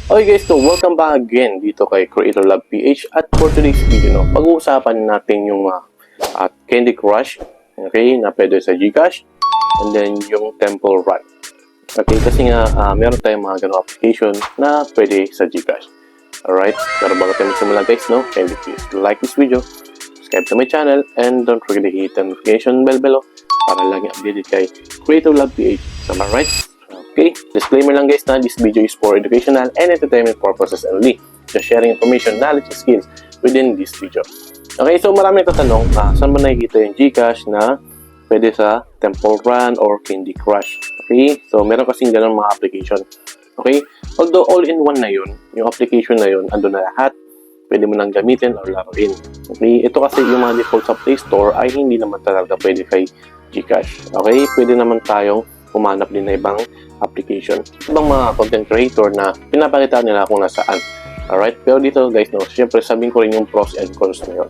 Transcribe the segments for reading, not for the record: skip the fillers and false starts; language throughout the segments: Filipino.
Okay guys, so welcome back again dito kay Creator Lab PH at for today's video, pag-uusapan natin yung Candy Crush, okay, na pwede sa Gcash, and then yung Temple Run. Okay, kasi nga meron tayong mga ganong application na pwede sa Gcash. Alright, pero bago tayo magsimula guys, kindly please like this video, subscribe to my channel, and don't forget to hit the notification bell below para lagi updated kay Creator Lab PH. So, alright? Okay, disclaimer lang guys na this video is for educational and entertainment purposes only. Just sharing information, knowledge, and skills within this video. Okay, so marami nagtatanong, saan mo nakikita yung Gcash na pwede sa Temple Run or Candy Crush? Okay, so meron kasing ganun mga application. Okay, although all-in-one na yun, yung application na yun, ando na lahat, pwede mo nang gamitin or laruin. Okay, ito kasi yung mga default sa Play Store ay hindi naman talaga pwede kay Gcash. Okay, pwede naman tayong humanap din na ibang application. Ibang mga content creator na pinapakita nila kung nasaan. Alright? Pero dito guys, syempre sabihin ko rin yung pros and cons na yun.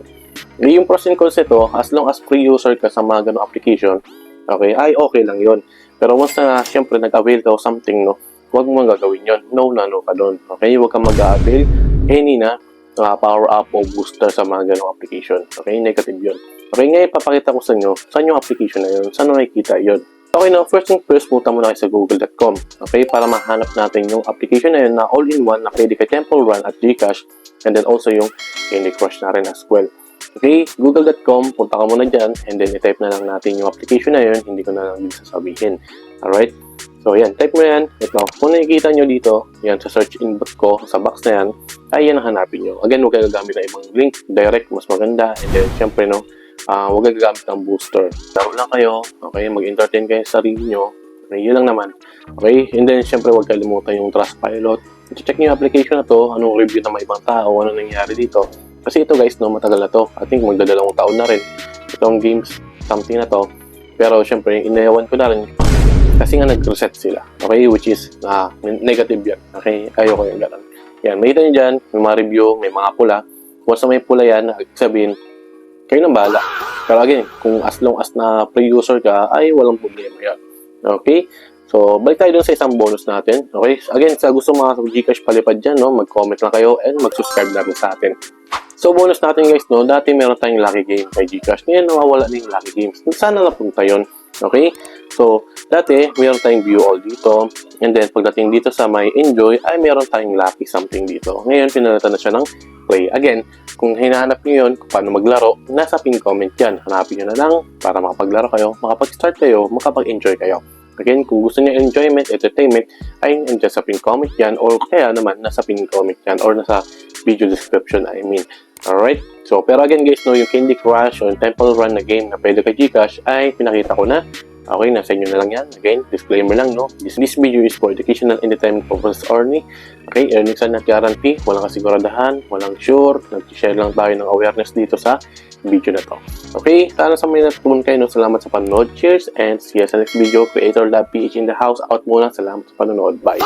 Yung pros and cons nito, as long as free user ka sa mga ganong application, okay, ay okay lang yun. Pero once na syempre nag-avail ka o something, huwag mo gagawin yun. No ka doon. Okay? Huwag kang mag-avail any na power up o booster sa mga ganong application. Okay? Negative yun. Okay, ngayon papakita ko sa inyo saan yung application na yun, saan nakikita yun. Okay, now first thing first, punta muna kayo sa google.com. Okay, para mahanap natin yung application na yun na all-in-one na pwede kay Temple Run at Gcash, and then also yung Candy Crush na rin as well. Okay, google.com, punta ka muna dyan, and then i-type na lang natin yung application na yun, hindi ko na lang sasabihin. Alright, so yan, type mo yan. Ito, kung nakikita nyo dito, yan sa search inbox ko, sa box na yan, ay yan ang hanapin nyo. Again, huwag kayo gagamit ng ibang link, direct, mas maganda, and then syempre huwag gagamit ng booster. Laro lang kayo, okay, mag-entertain kayo sa sarili nyo, okay, yun lang naman. Okay, and then syempre huwag kalimutan yung Trustpilot. Check nyo yung application na to, anong review ng mga ibang tao, ano nangyari dito. Kasi ito guys, matagal na to. I think magdadalawang taon na rin itong games, something na to. Pero syempre, inayawan ko na rin kasi nga nag-reset sila. Okay, which is negative yan. Okay, ayoko yung ganun. Yan, may ito nyo dyan, may mga review, may mga pula. Once na may pula yan, sabihin, kayo nang bahala. Pero again, kung as long as na pre-user ka, ay walang problema yan. Okay? So, balik tayo dun sa isang bonus natin. Okay? Again, sa gusto mga Gcash palipad dyan, mag-comment lang kayo and mag-subscribe na rin sa atin. So, bonus natin guys, dati meron tayong lucky game kay Gcash. Ngayon, nawawala na yung lucky games. Sana napunta yun. Okay? So, dati, meron tayong view all dito. And then, pagdating dito sa may enjoy, ay meron tayong lucky something dito. Ngayon, pinalitan na siya ng play. Again, kung hinahanap nyo yun, kung paano maglaro, nasa pin comment yan. Hanapin nyo na lang para makapaglaro kayo, makapag-start kayo, makapag-enjoy kayo. Again, kung gusto nyo enjoyment, entertainment, ay nandiyan sa pin comment yan, or kaya naman nasa pin comment yan, or nasa video description, I mean. Alright? So, pero again guys, yung Candy Crush o Temple Run na game na pwede kay Gcash ay pinakita ko na. Okay, nasa inyo na lang yan. Again, disclaimer lang, This video is for educational entertainment purposes only. Okay, earnings are not guarantee. Walang kasiguradahan, walang sure. Nag-share lang tayo ng awareness dito sa video na to. Okay, sana sa mga natulungan kayo, Salamat sa panonood. Cheers, and see you sa next video. Creator Lab PH in the house. Out muna. Salamat sa panonood. Bye.